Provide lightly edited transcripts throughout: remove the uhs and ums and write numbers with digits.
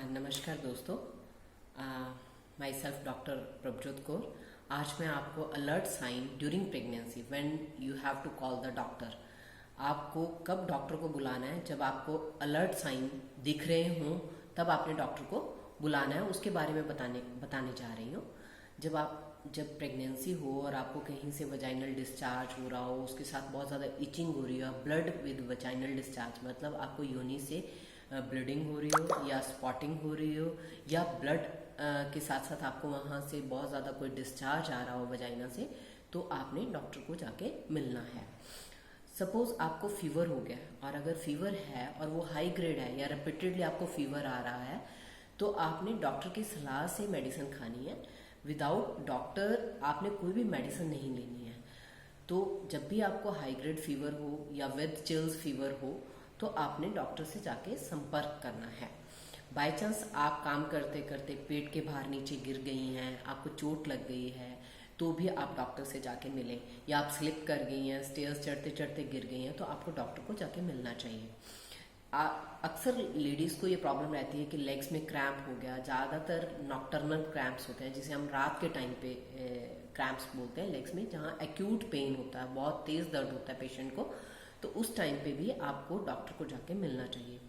नमस्कार दोस्तों, myself doctor Prabhjot Kaur. आज मैं आपको alert sign during pregnancy when you have to call the doctor. आपको कब डॉक्टर को बुलाना है, जब आपको अलर्ट साइन दिख रहे हों तब आपने डॉक्टर को बुलाना है, उसके बारे में बताने जा रही हूँ। जब प्रेगनेंसी हो और आपको कहीं से वजाइनल डिस्चार्ज हो रहा हो, उसके साथ बहुत ज़्यादा इचिंग हो रही हो, ब्लड विद वजाइनल डिस्चार्ज मतलब आपको योनि से ब्लीडिंग हो रही हो या स्पॉटिंग हो रही हो या ब्लड के साथ साथ आपको वहाँ से बहुत ज़्यादा कोई डिस्चार्ज आ रहा हो वजाइना से, तो आपने डॉक्टर को जाके मिलना है। सपोज आपको फीवर हो गया और अगर फीवर है और वो हाई ग्रेड है या रिपीटेडली आपको फीवर आ रहा है, तो आपने डॉक्टर की सलाह से मेडिसिन खानी है। विदाउट डॉक्टर आपने कोई भी मेडिसिन नहीं लेनी है। तो जब भी आपको हाई ग्रेड फीवर हो या विद चिल्स फीवर हो, तो आपने डॉक्टर से जाके संपर्क करना है। बाय चांस आप काम करते करते पेट के बाहर नीचे गिर गई हैं, आपको चोट लग गई है, तो भी आप डॉक्टर से जाके मिलें। या आप स्लिप कर गई हैं, स्टेयर्स चढ़ते चढ़ते गिर गई हैं, तो आपको डॉक्टर को जाके मिलना चाहिए। अक्सर लेडीज़ को ये प्रॉब्लम रहती है कि लेग्स में क्रैम्प हो गया। ज़्यादातर नॉक्टर्नल क्रैम्प्स होते हैं, जिसे हम रात के टाइम पे क्रैम्प्स बोलते हैं लेग्स में, जहाँ एक्यूट पेन होता है, बहुत तेज़ दर्द होता है पेशेंट को, तो उस टाइम पे भी आपको डॉक्टर को जाके मिलना चाहिए।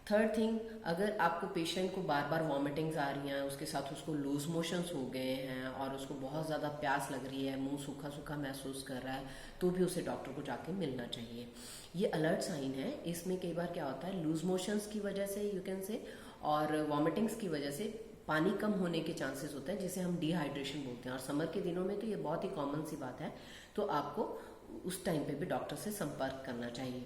थर्ड थिंग, अगर आपको पेशेंट को बार बार वॉमिटिंग्स आ रही हैं, उसके साथ उसको लूज मोशंस हो गए हैं और उसको बहुत ज़्यादा प्यास लग रही है, मुंह सूखा सूखा महसूस कर रहा है, तो भी उसे डॉक्टर को जाके मिलना चाहिए। ये अलर्ट साइन है। इसमें कई बार क्या होता है, लूज मोशंस की वजह से यू कैन से और वॉमिटिंग्स की वजह से पानी कम होने के चांसेस होते हैं, जिसे हम डिहाइड्रेशन बोलते हैं। और समर के दिनों में तो ये बहुत ही कॉमन सी बात है। तो आपको उस टाइम पे भी डॉक्टर से संपर्क करना चाहिए।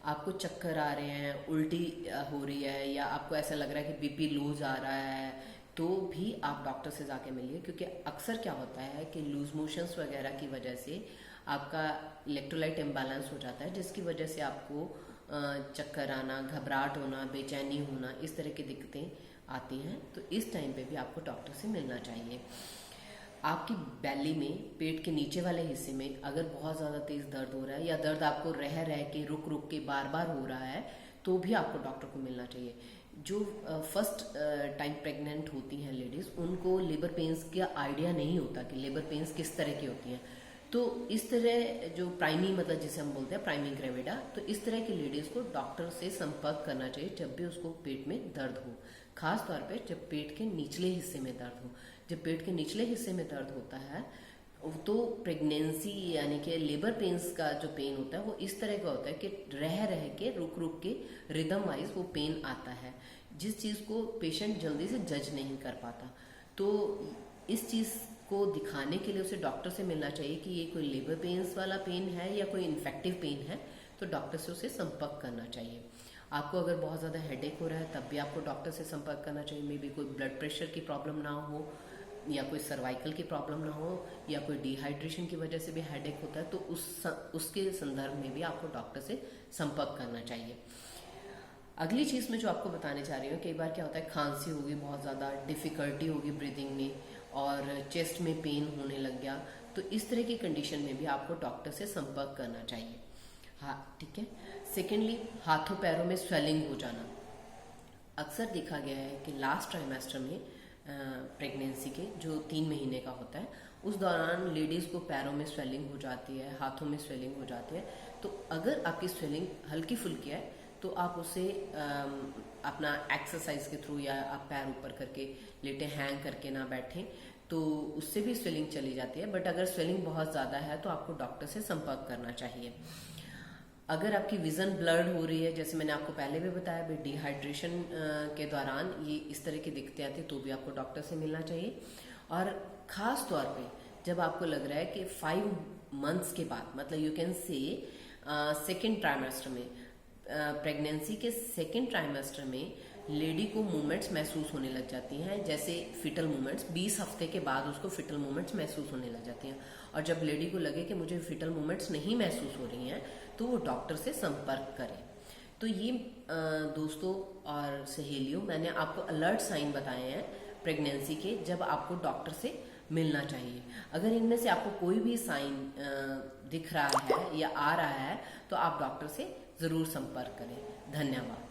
आपको चक्कर आ रहे हैं, उल्टी हो रही है, या आपको ऐसा लग रहा है कि बीपी लूज आ रहा है, तो भी आप डॉक्टर से जाके मिलिए। क्योंकि अक्सर क्या होता है कि लूज मोशंस वगैरह की वजह से आपका इलेक्ट्रोलाइट इम्बैलेंस हो जाता है, जिसकी वजह से आपको चक्कर आना, घबराहट होना, बेचैनी होना, इस तरह की दिक्कतें आती हैं। तो इस टाइम पे भी आपको डॉक्टर से मिलना चाहिए। आपकी बैली में, पेट के नीचे वाले हिस्से में अगर बहुत ज़्यादा तेज़ दर्द हो रहा है या दर्द आपको रह रह के रुक रुक के बार बार हो रहा है, तो भी आपको डॉक्टर को मिलना चाहिए। जो फर्स्ट टाइम प्रेग्नेंट होती हैं लेडीज़, उनको लेबर पेन्स का आइडिया नहीं होता कि लेबर पेन्स किस तरह की होती हैं। तो इस तरह जो प्राइमी मतलब जिसे हम बोलते हैं प्राइमी ग्रेविडा, तो इस तरह की लेडीज़ को डॉक्टर से संपर्क करना चाहिए जब भी उसको पेट में दर्द हो। खास तौर पे जब पेट के निचले हिस्से में दर्द हो। जब पेट के निचले हिस्से में दर्द होता है, तो प्रेगनेंसी यानी कि लेबर पेन्स का जो पेन होता है वो इस तरह का होता है कि रह रह के रुक रुक के रिदम वाइज वो पेन आता है, जिस चीज़ को पेशेंट जल्दी से जज नहीं कर पाता। तो इस चीज़ को दिखाने के लिए उसे डॉक्टर से मिलना चाहिए कि ये कोई लेबर पेन्स वाला पेन है या कोई इन्फेक्टिव पेन है, तो डॉक्टर से उसे संपर्क करना चाहिए। आपको अगर बहुत ज़्यादा हेडेक हो रहा है, तब भी आपको डॉक्टर से संपर्क करना चाहिए। मे बी कोई ब्लड प्रेशर की प्रॉब्लम ना हो, या कोई सर्वाइकल की प्रॉब्लम ना हो, या कोई डिहाइड्रेशन की वजह से भी हेडेक होता है, तो उसके संदर्भ में भी आपको डॉक्टर से संपर्क करना चाहिए। अगली चीज़ में जो आपको बताने जा रही हूँ, कई बार क्या होता है, खांसी होगी, बहुत ज़्यादा डिफ़िकल्टी होगी ब्रीदिंग में और चेस्ट में पेन होने लग गया, तो इस तरह की कंडीशन में भी आपको डॉक्टर से संपर्क करना चाहिए। हाँ, ठीक है। सेकेंडली, हाथों पैरों में स्वेलिंग हो जाना। अक्सर देखा गया है कि लास्ट ट्राइमेस्टर में प्रेगनेंसी के जो 3 महीने का होता है, उस दौरान लेडीज़ को पैरों में स्वेलिंग हो जाती है, हाथों में स्वेलिंग हो जाती है। तो अगर आपकी स्वेलिंग हल्की फुल्की है, तो आप उसे अपना एक्सरसाइज के थ्रू, या आप पैर ऊपर करके लेटे, हैंग करके ना बैठें, तो उससे भी स्वेलिंग चली जाती है। बट अगर स्वेलिंग बहुत ज़्यादा है तो आपको डॉक्टर से संपर्क करना चाहिए। अगर आपकी विज़न ब्लर्ड हो रही है, जैसे मैंने आपको पहले भी बताया, डिहाइड्रेशन के दौरान ये इस तरह की दिक्कतें आती हैं, तो भी आपको डॉक्टर से मिलना चाहिए। और ख़ास तौर पे जब आपको लग रहा है कि 5 मंथ्स के बाद, मतलब you can say second trimester में, प्रेगनेंसी के सेकेंड ट्राइमेस्टर में लेडी को मूवमेंट्स महसूस होने लग जाती हैं, जैसे फिटल मूवमेंट्स। 20 हफ्ते के बाद उसको फिटल मूवमेंट्स महसूस होने लग जाती हैं। और जब लेडी को लगे कि मुझे फिटल मूवमेंट्स नहीं महसूस हो रही हैं, तो वो डॉक्टर से संपर्क करें। तो ये दोस्तों और सहेलियों, मैंने आपको अलर्ट साइन बताए हैं प्रेगनेंसी के, जब आपको डॉक्टर से मिलना चाहिए। अगर इनमें से आपको कोई भी साइन दिख रहा है या आ रहा है, तो आप डॉक्टर से ज़रूर संपर्क करें। धन्यवाद।